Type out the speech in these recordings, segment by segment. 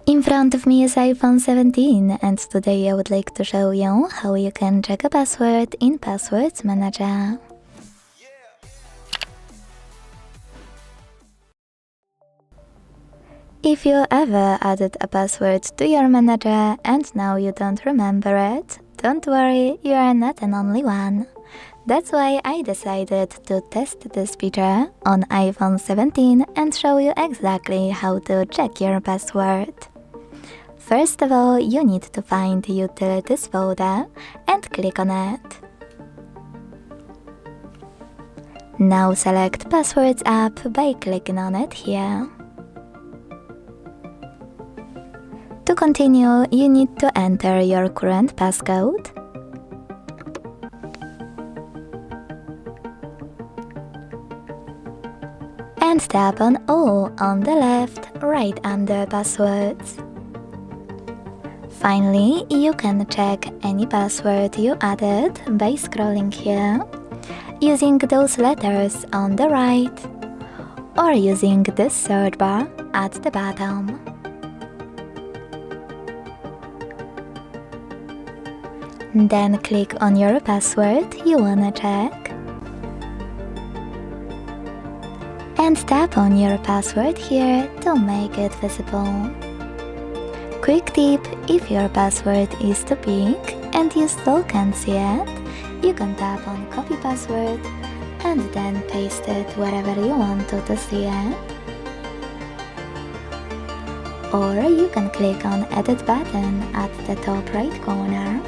In front of me is iPhone 17 and today I would like to show you how you can check a password in Passwords Manager. If you ever added a password to your manager and now you don't remember it, don't worry, you are not an only one. That's why I decided to test this feature on iPhone 17 and show you exactly how to check your password. First of all, you need to find the Utilities folder and click on it. Now select Passwords app by clicking on it here. To continue, you need to enter your current passcode. And tap on All on the left, right under Passwords. Finally, you can check any password you added by scrolling here, using those letters on the right, or using this search bar at the bottom. Then click on your password you wanna check. And tap on your password here to make it visible. Quick tip, if your password is too big and you still can't see it, you can tap on copy password and then paste it wherever you want to see it. Or you can click on Edit button at the top right corner.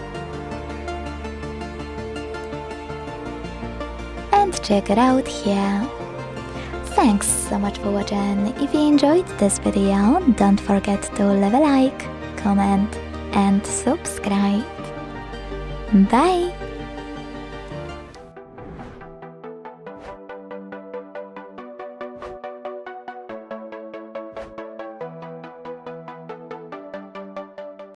And check it out here. Thanks so much for watching. If you enjoyed this video, don't forget to leave a like, comment and subscribe. Bye!